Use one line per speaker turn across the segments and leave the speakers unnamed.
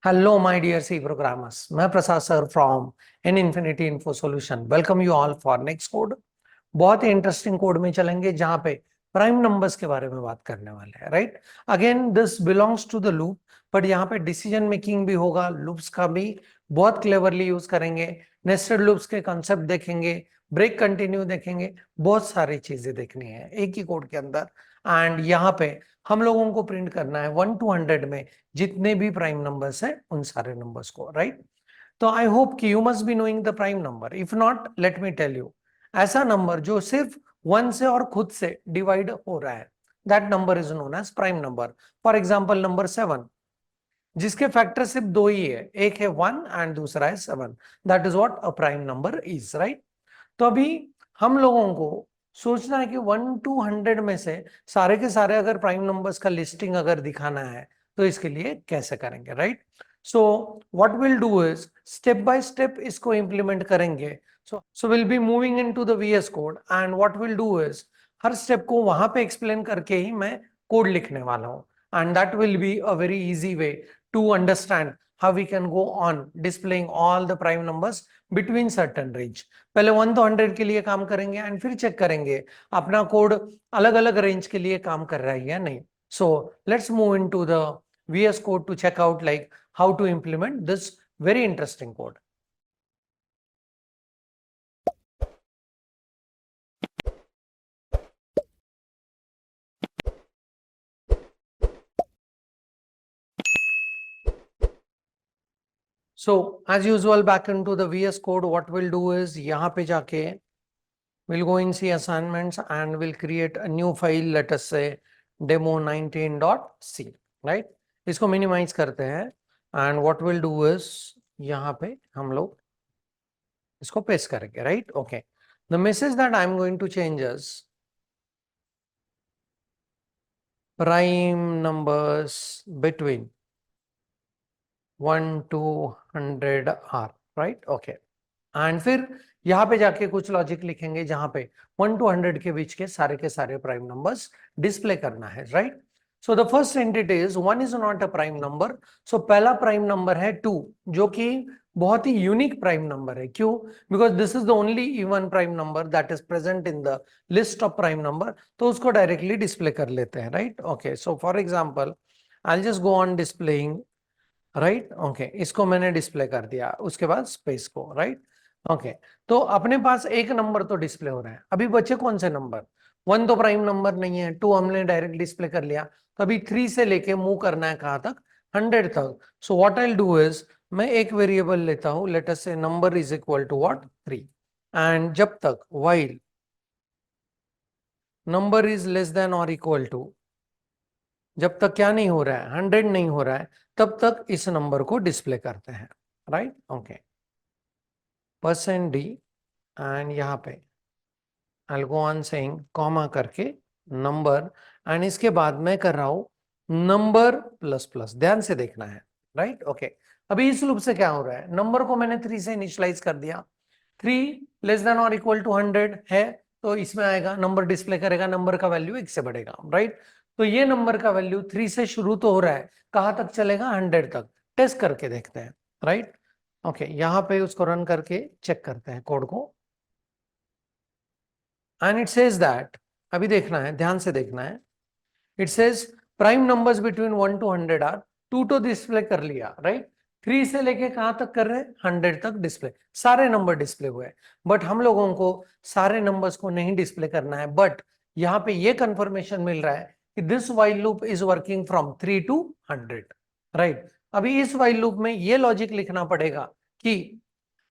Hello, my dear C programmers. मैं Prasad sir from in infinity info solution welcome you all for next code. बहुत ही interesting code में चलेंगे जहां पे प्राइम नंबर्स के बारे में बात करने वाले हैं। Right, again this belongs to the loop, but यहाँ पे डिसीजन मेकिंग भी होगा, लूप्स का भी बहुत क्लेवरली यूज करेंगे, नेस्टेड लूप्स के कंसेप्ट देखेंगे, ब्रेक कंटिन्यू देखेंगे, बहुत सारी चीजें देखनी है एक ही कोड के अंदर। एंड यहाँ पे हम लोगों को प्रिंट करना है 1 to 100 में जितने भी प्राइम नंबर्स हैं उन सारे नंबर्स को। राइट, तो आई होप कि you must be knowing the prime number. If not, let me tell you, ऐसा नंबर जो सिर्फ 1 से और खुद से डिवाइड हो रहा है, that number is known as prime number. For example number 7, जिसके फैक्टर सिर्फ दो ही है, एक है 1 एंड दूसरा है 7, that is what a prime number is. Right, तो अभी हम लोगों को सोचना है कि 1 to 100 में से सारे के सारे अगर प्राइम नंबर्स का लिस्टिंग अगर दिखाना है तो इसके लिए कैसे करेंगे। Right, so what will do is step by step इसको इंप्लीमेंट करेंगे। So will be moving into the VS code and what will do is हर स्टेप को वहां पे एक्सप्लेन करके ही मैं कोड लिखने वाला हूं, and that will be a very easy way to understand how we can go on displaying all the prime numbers between certain range। पहले 1 to 100 के लिए काम करेंगे एंड फिर चेक करेंगे अपना कोड अलग अलग रेंज के लिए काम कर रहा है या नहीं। So let's move into the VS code to check out like how to implement this very interesting code. So as usual, back into the VS code, what we'll do is यहाँ पे जाके we'll go in C assignments and we'll create a new file, let us say demo19.c। right, इसको minimize करते हैं and what we'll do is यहाँ पे हम लोग इसको paste करेंगे। right, okay, the message that I'm going to change is prime numbers between 1 to 100 are। right, okay, and फिर यहाँ पे जाके कुछ लॉजिक लिखेंगे जहां पे 1 to 100 के बीच के सारे प्राइम नंबर्स डिस्प्ले करना है। Right, so the first entity is 1 is not a prime number. So पहला प्राइम नंबर है 2, जो कि बहुत ही यूनिक प्राइम नंबर है। क्यों? Because this is the only even prime number that is present in the list of prime number, तो उसको directly display कर लेते हैं। Right, okay, so for example I just go on displaying. Right, okay, इसको मैंने display कर दिया, उसके बाद स्पेस को। राइट, ओके, तो अपने पास एक नंबर तो डिस्प्ले हो रहा है। अभी बचे कौन से नंबर? 1 तो प्राइम नंबर नहीं है, 2 हमने डायरेक्ट डिस्प्ले कर लिया, तो अभी 3 से लेके मूव करना है कहां तक? 100 तक। So what I will do is मैं एक वेरिएबल लेता हूं, let us say number is equal to what 3, and जब तक while number is less than और इक्वल टू, जब तक क्या नहीं हो रहा है, 100 नहीं हो रहा है, तब तक इस नंबर को डिस्प्ले करते हैं। राइट, ओके, %d एंड यहाँ पे I'll go on saying comma करके नंबर, एंड इसके बाद मैं कर रहा हूं नंबर प्लस प्लस। ध्यान से देखना है। राइट, ओके, अभी इस लूप से क्या हो रहा है, नंबर को मैंने 3 से इनिशियलाइज कर दिया, 3 लेस देन और इक्वल टू 100 है, तो इसमें आएगा नंबर डिस्प्ले करेगा, नंबर का वैल्यू 1 से बढ़ेगा। राइट, तो ये नंबर का वैल्यू 3 से शुरू तो हो रहा है, कहां तक चलेगा? 100 तक। टेस्ट करके देखते हैं। राइट, ओके, यहाँ पे उसको रन करके चेक करते हैं कोड को, एंड इट सेज दैट, अभी देखना है, ध्यान से देखना है, it says prime numbers between 1 to 100 आर। 2 तो डिस्प्ले कर लिया। राइट, 3 से लेके कहां तक कर रहे हैं? 100 तक डिस्प्ले, सारे नंबर डिस्प्ले हुए। बट हम लोगों को सारे नंबर्स को नहीं डिस्प्ले करना है, बट यहाँ पे ये कंफर्मेशन मिल रहा है कि this while loop is working from 3 to 100। Right, अभी इस व्हाइल लूप में ये लॉजिक लिखना पड़ेगा कि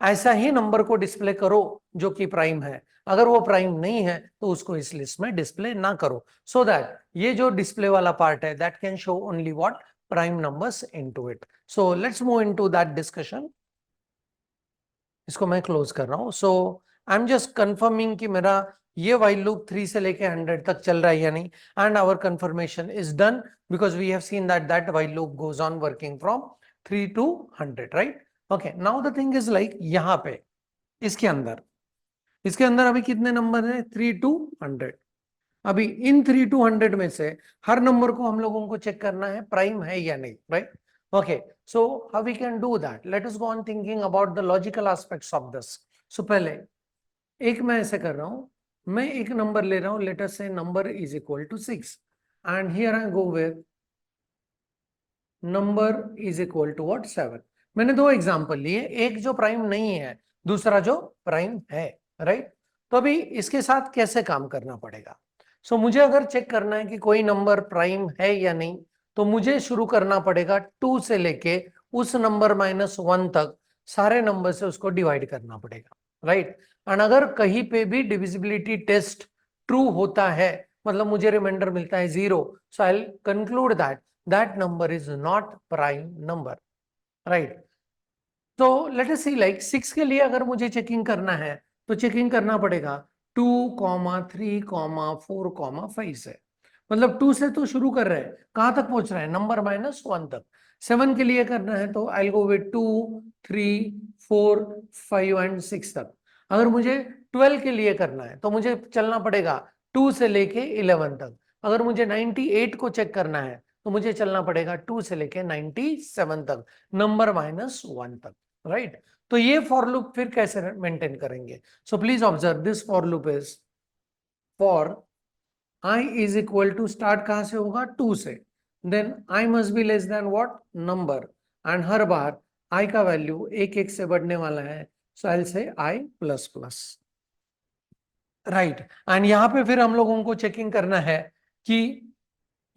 ऐसा ही नंबर को डिस्प्ले करो जो कि प्राइम है, अगर वो प्राइम नहीं है तो उसको इस लिस्ट में डिस्प्ले ना करो, सो दैट ये जो डिस्प्ले वाला पार्ट है that can show only what prime numbers into it. So let's move into that discussion. इसको मैं क्लोज कर रहा हूं। सो आई एम जस्ट कंफर्मिंग कि मेरा ये व्हाइल लूप 3 से लेके 100 तक चल रहा है या नहीं, and our confirmation is done because we have seen that that while loop goes on working from 3 to 100। Right, okay, now the thing is like यहाँ पे इसके अंदर अभी कितने नंबर है? 3 to 100। अभी इन 3 to 100 में से हर नंबर को हम लोगों को चेक करना है प्राइम है या नहीं। Right, Okay, so how we can do that? Let us go on thinking about the logical aspects of this. So पहले एक मैं ऐसे कर रहा हूं, मैं एक नंबर ले रहा हूं, let us say number is equal to 6 and here I go with number is equal to what 7. मैंने दो एग्जांपल लिए, एक जो प्राइम नहीं है, दूसरा जो प्राइम है, राइट? तो अभी इसके साथ कैसे काम करना पड़ेगा? सो मुझे अगर चेक करना है कि कोई नंबर प्राइम है या नहीं, तो मुझे शुरू करना पड़ेगा 2 से लेके उस नंबर -1 तक सारे नंबर से उसको डिवाइड करना पड़ेगा, राइट? एंड अगर कहीं पे भी डिविजिबिलिटी टेस्ट ट्रू होता है, मतलब मुझे रिमाइंडर मिलता है 0, so I will conclude that that number is not prime number, right? तो लेट अस सी लाइक 6 के लिए अगर मुझे चेकिंग करना है, तो चेकिंग करना पड़ेगा 2, 3, 4, 5 से, मतलब 2 से तो शुरू कर रहे हैं, कहां तक पहुंच रहे हैं? नंबर -1 तक. 7 के लिए करना है तो आई गो विद 2, 3, 4, 5 एंड 6 तक. अगर मुझे 12 के लिए करना है तो मुझे चलना पड़ेगा 2 से लेके 11 तक. अगर मुझे 98 को चेक करना है तो मुझे चलना पड़ेगा 2 से लेके 97 तक, नंबर -1 तक, राइट? तो ये फॉर लूप फिर कैसे मेंटेन करेंगे? So please observe this for loop is for i is equal to, start कहां से होगा? 2 से, then i must be less than what? Number. And हर बार i का वैल्यू एक एक से बढ़ने वाला है, so I will say i plus plus, right? And यहां पे फिर हम लोगों को चेकिंग करना है कि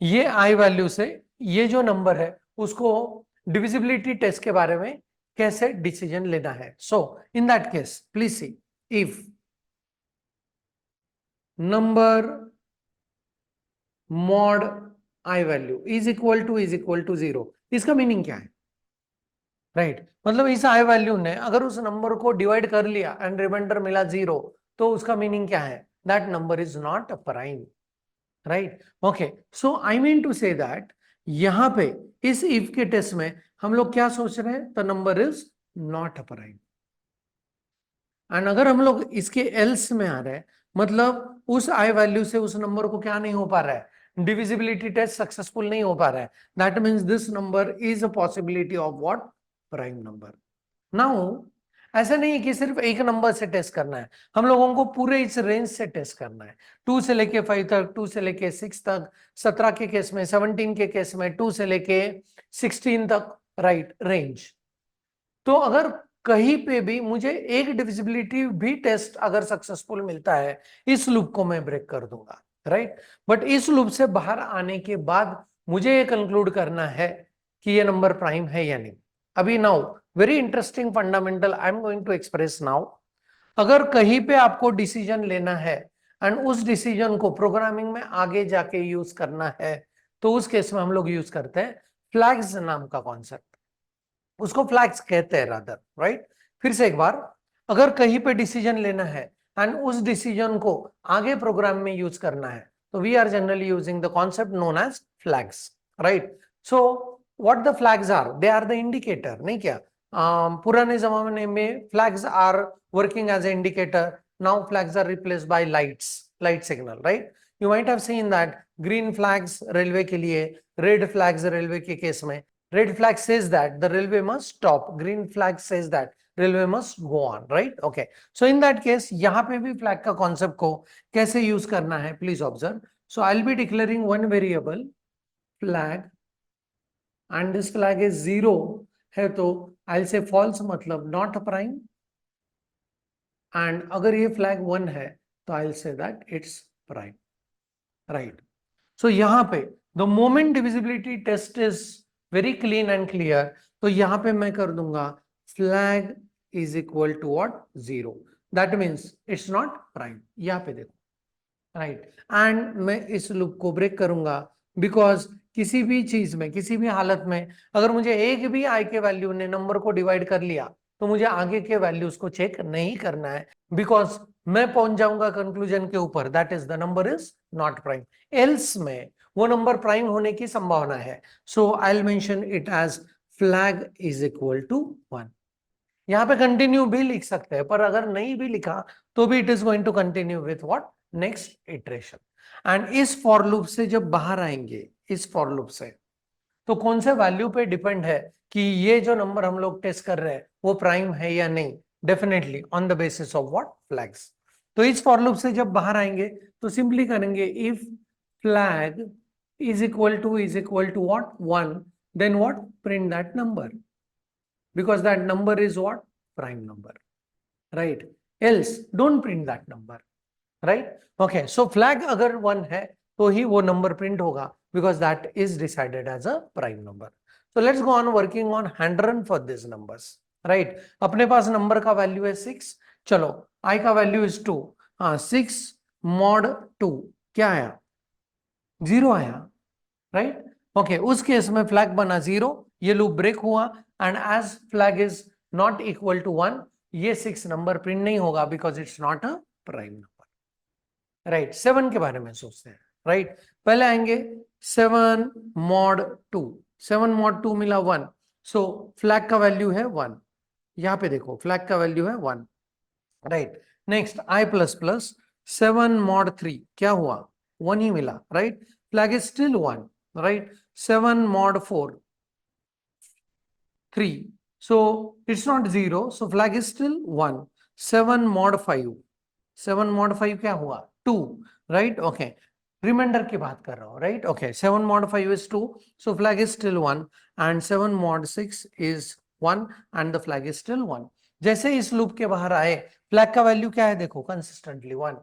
ये i वैल्यू से ये जो नंबर है उसको डिविजिबिलिटी टेस्ट के बारे में कैसे डिसीजन लेना है. So in that case please see, if number mod i value is equal to 0, इसका मीनिंग क्या है, राइट? मतलब इस i वैल्यू ने अगर उस नंबर को डिवाइड कर लिया एंड रिमाइंडर मिला 0, तो उसका मीनिंग क्या है? That number is not prime, right? Okay, so I mean to say that यहां पे इस इफ के टेस्ट में हम लोग क्या सोच रहे हैं? The number is not prime. And अगर हम लोग इसके एल्स में आ रहे हैं, मतलब उस आई वैल्यू से उस नंबर को क्या नहीं हो पा रहा है? डिविजिबिलिटी टेस्ट सक्सेसफुल नहीं हो पा रहा है. That means this number is a possibility of what? Prime number. Now ऐसा नहीं है कि सिर्फ एक नंबर से टेस्ट करना है, हम लोगों को पूरे इस रेंज से टेस्ट करना है. 2 से लेके 5 तक, 2 से लेके 6 तक, 17 के केस में, 17 के केस में, 2 से लेके 16 तक, राइट? रेंज. तो अगर कहीं पे भी मुझे एक डिविजिबिलिटी भी टेस्ट अगर सक्सेसफुल मिलता है, इस लूप को मैं ब्रेक कर दूंगा, राइट? बट इस लूप से बाहर आने के बाद मुझे ये कंक्लूड करना है कि ये नंबर प्राइम है या नहीं. अभी now very interesting fundamental I am going to express now. अगर कहीं पे आपको डिसीजन लेना है एंड उस डिसीजन को प्रोग्रामिंग में आगे जाके यूज करना है, तो उस केस में हम लोग यूज करते हैं फ्लैग्स नाम का कॉन्सेप्ट. उसको फ्लैग्स कहते हैं रादर, राइट? फिर से एक बार, अगर कहीं पे डिसीजन लेना है एंड उस डिसीजन को आगे प्रोग्राम में यूज करना है, तो we are generally using the concept known as flags, right? So what the flags are? They are the indicator, नहीं क्या? पुराने जमाने में flags are working as a indicator. Now flags are replaced by lights, light signal, right? You might have seen that green flags railway के लिए, red flags railway के case में. Red flag says that the railway must stop. Green flag says that railway must go on, right? Okay. So in that case, यहाँ पे भी flag का concept को कैसे use करना है? Please observe. So I'll be declaring one variable flag, and this flag is 0 है, तो I'll say false मतलब not prime. And अगर ये flag 1 है, तो I'll say that it's prime, right? So यहाँ पे the moment divisibility test is very clean and clear, तो यहां पे मैं कर दूंगा flag is equal to what? 0. That means it's not prime. यहां पे देखो, राइट? एंड मैं इस लूप को ब्रेक करूंगा, बिकॉज किसी भी चीज में, किसी भी हालत में अगर मुझे एक भी आई के वैल्यू ने नंबर को डिवाइड कर लिया, तो मुझे आगे के वैल्यूज को चेक नहीं करना है, बिकॉज मैं पहुंच जाऊंगा कंक्लूजन के ऊपर that is the number is not prime. Else में वो नंबर प्राइम होने की संभावना है. So I will mention it as flag is equal to 1. यहां पे कंटिन्यू भी लिख सकते हैं, पर अगर नहीं भी लिखा तो भी it is going to continue with what? Next iteration. And इस फॉर लूप से जब बाहर आएंगे, इस फॉर लूप से तो कौन से वैल्यू पे डिपेंड है कि ये जो नंबर हम लोग टेस्ट कर रहे हैं वो प्राइम है या नहीं? Definitely on the basis of what? Flags. तो इस फॉर लूप से जब बाहर आएंगे तो सिंपली करेंगे if flag is equal to what? 1, then what? Print that number, because that number is what? Prime number, right? Else don't print that number, right? Okay, so flag अगर 1 है तो ही वो number print होगा, because that is decided as a prime number. So let's go on working on hand run for these numbers, right? अपने पास number का value है 6, चलो I का value is 2, हाँ 6 mod 2 क्या आया? 0 आया, राइट? ओके, उस केस में फ्लैग बना 0, ये लूप ब्रेक हुआ, and as flag is not equal to 1, ये 6 नंबर प्रिंट नहीं होगा, because it's not a prime number, right? 7 के बारे में सोचते हैं, राइट? पहले आएंगे 7 mod 2, 7 mod 2 मिला 1, सो फ्लैग का वैल्यू है 1, यहां पे देखो फ्लैग का वैल्यू है 1, right? Next I plus plus 7 mod 3 क्या हुआ? 1 ही मिला, right? Flag is still 1, right? 7 mod 4 3, so it's not 0, so flag is still 1. 7 mod 5, 7 mod 5 क्या हुआ? 2, right? Okay, रिमाइंडर की बात कर रहा हूं, right? Okay, 7 mod 5 is 2, so flag is still 1, and 7 mod 6 is 1, and the flag is still 1. जैसे इस loop के बाहर आए, फ्लैग का वैल्यू क्या है? देखो कंसिस्टेंटली 1,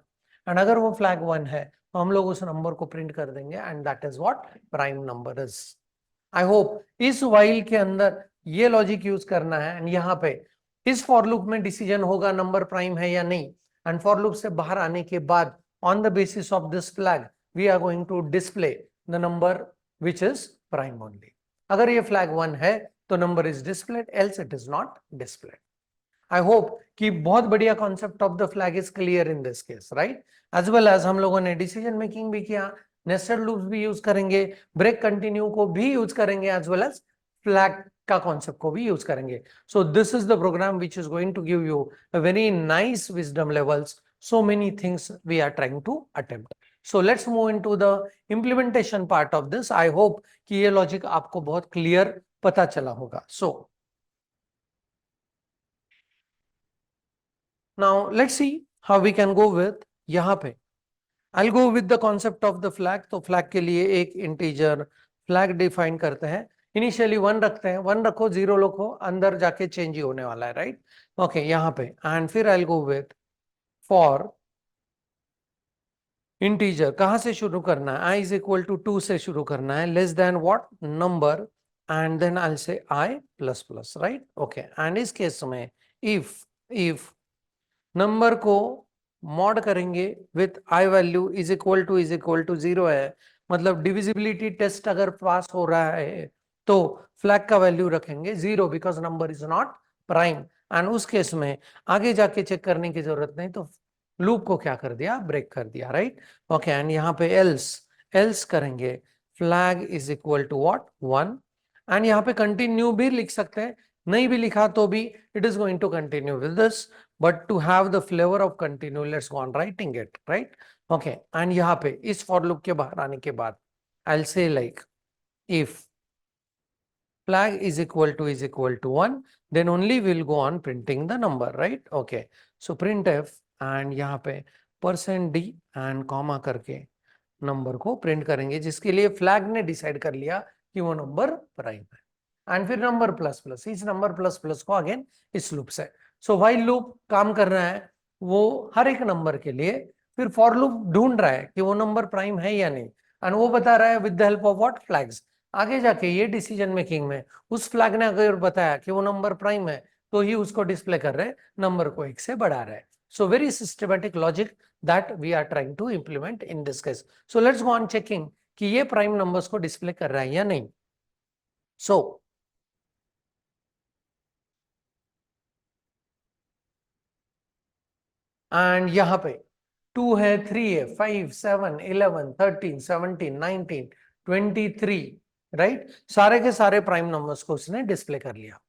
एंड अगर वो फ्लैग 1 है तो हम लोग उस नंबर को प्रिंट कर देंगे, and that is what? Prime number is. I hope इस वाइल के अंदर ये लॉजिक यूज करना है, एंड यहाँ पे इस फॉर लूप में डिसीजन होगा नंबर प्राइम है या नहीं, एंड फॉर लूप से बाहर आने के बाद on the basis of this flag we are going to display the number which is prime only. अगर ये फ्लैग 1 है तो number is displayed, else it is not displayed. I hope कि बहुत बढ़िया concept of the flag is clear in this case, right? As well as हम लोगों ने डिसीजन मेकिंग भी किया, नेस्टेड लूप्स भी यूज करेंगे, ब्रेक कंटिन्यू को भी यूज करेंगे, एज वेल एज फ्लैग का कॉन्सेप्ट को भी यूज करेंगे। So this is the program which is going to give you a very nice wisdom levels, so many things we are trying to attempt. So let's move into the implementation part of this. I hope कि ये logic आपको बहुत clear पता चला होगा। So now let's see how we can go with यहाँ पे I'll go with the concept of the flag. तो flag के लिए एक integer flag define करते हैं, इनिशियली 1 रखते हैं, 1 रखो 0 रखो, अंदर जाके चेंज ही होने वाला है, राइट? ओके, यहाँ पे एंड फिर I'll go with for integer, कहां से शुरू करना है? I is equal to 2 से शुरू करना है, less than what? Number, and then I'll say I plus plus, right? Okay, and इस केस में इफ नंबर को मॉड करेंगे with I value is equal to 0 है, मतलब डिविजिबिलिटी टेस्ट अगर पास हो रहा है तो फ्लैग का वैल्यू रखेंगे 0, because number is not prime, and उस केस में आगे जाके चेक करने की जरूरत नहीं, तो लूप को क्या कर दिया? ब्रेक कर दिया, राइट? ओके, एंड यहाँ पे एल्स करेंगे flag is equal to what? 1, and यहाँ पे कंटिन्यू भी लिख सकते हैं, नहीं भी लिखा तो भी it is going to continue with this, but to have the flavor of continue, let's go on writing it, right? Okay, and यहाँ पे इस for loop के बाहर आने के बाद I'll say like if flag is equal to 1, then only we'll go on printing the number, right? Okay, so printf and यहाँ पे %d and comma करके नंबर को प्रिंट करेंगे, जिसके लिए फ्लैग ने डिसाइड कर लिया कि वो नंबर प्राइम है, एंड फिर नंबर प्लस प्लस, इस नंबर प्लस प्लस को अगेन इस लूप से। सो व्हाइल लूप काम कर रहा है, वो हर एक नंबर के लिए फिर फॉर लूप ढूंढ रहा है कि वो नंबर प्राइम है या नहीं, एंड वो बता रहा है with the help of what? Flags. आगे जाके ये डिसीजन मेकिंग में उस फ्लैग ने अगर बताया कि वो नंबर प्राइम है तो ही उसको डिस्प्ले कर रहे हैं, नंबर को 1 से बढ़ा रहे हैं। So very systematic logic that we are trying to implement in this case. So let's go on checking कि ये प्राइम नंबर्स को डिस्प्ले कर रहा है या नहीं। So एंड यहाँ पे 2 है, 3 है, 5, 7, 11, 13, 17, 19, 23, राइट? सारे के सारे प्राइम नंबर्स को उसने डिस्प्ले कर लिया।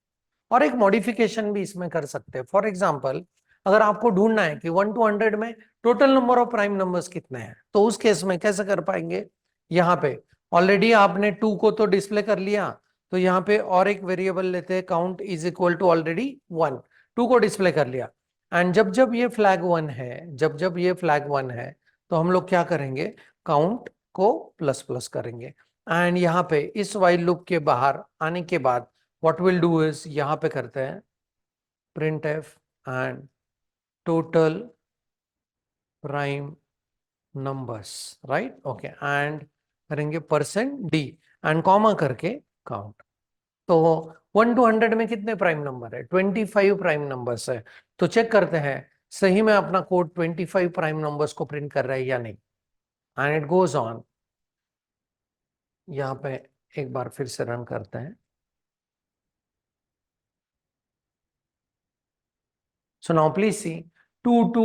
और एक मॉडिफिकेशन भी इसमें कर सकते हैं। फॉर एग्जाम्पल, अगर आपको ढूंढना है कि 1 to 100 में total number of prime numbers कितने हैं, तो उस केस में कैसे कर पाएंगे? यहाँ पे ऑलरेडी आपने 2 को तो डिस्प्ले कर लिया, तो यहाँ पे और एक वेरिएबल लेते हैं, count is equal to already 1, 2 को डिस्प्ले कर लिया। एंड जब जब ये फ्लैग 1 है, जब जब ये फ्लैग 1 है, तो हम लोग क्या करेंगे, काउंट को प्लस प्लस करेंगे। एंड यहाँ पे इस वाइल लूप के बाहर आने के बाद व्हाट विल डू इज, यहाँ पे करते हैं print F and total prime numbers, right, okay, and करेंगे %d एंड कॉमा करके काउंट। तो 1 to 100 में कितने प्राइम नंबर है, 25 प्राइम नंबर्स है। तो चेक करते हैं सही में अपना कोड 25 प्राइम नंबर्स को प्रिंट कर रहा है या नहीं। एंड इट गोज ऑन, यहाँ पे एक बार फिर से रन करते हैं। So now please see 2 to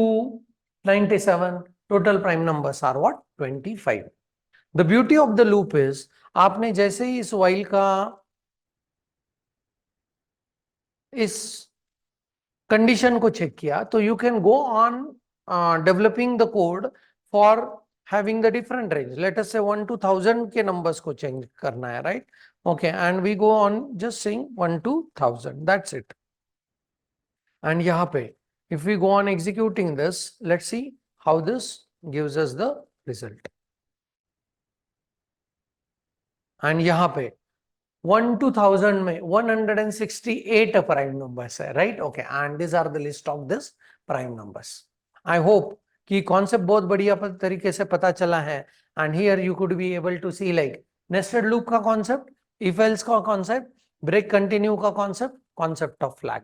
97 total prime numbers are what, 25. The beauty of the loop is आपने जैसे ही इस while का इस कंडीशन को चेक किया, तो you can go on developing the code for having the different range. Late us से 1 to 1000 के नंबर्स को चेंज करना है, right, okay, and we go on just saying 1 to 1000, that's it. And यहाँ पे if we go on executing this, let's see how this gives us the result. and यहाँ पे 1 to 1000 में 168 prime numbers है, right, okay, and this are the list of this prime numbers. I hope कि concept बहुत बढ़िया तरीके से पता चला है। And here you could be able to see like nested loop का कॉन्सेप्ट, इफ एल्स का कॉन्सेप्ट, ब्रेक कंटिन्यू का कॉन्सेप्ट, कॉन्सेप्ट ऑफ फ्लैग।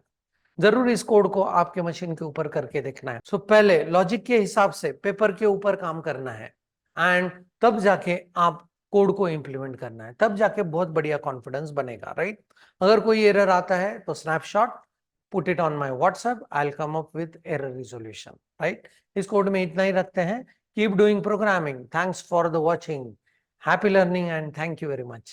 जरूर इस कोड को आपके मशीन के ऊपर करके देखना है। सो पहले लॉजिक के हिसाब से पेपर के ऊपर काम करना है, एंड तब जाके आप कोड को इंप्लीमेंट करना है, तब जाके बहुत बढ़िया कॉन्फिडेंस बनेगा, राइट। अगर कोई एरर आता है तो snapshot put it on my WhatsApp, I will come up with error resolution, right. इस कोड में इतना ही रखते हैं। Keep doing programming. Thanks for the watching, happy learning and thank you very much.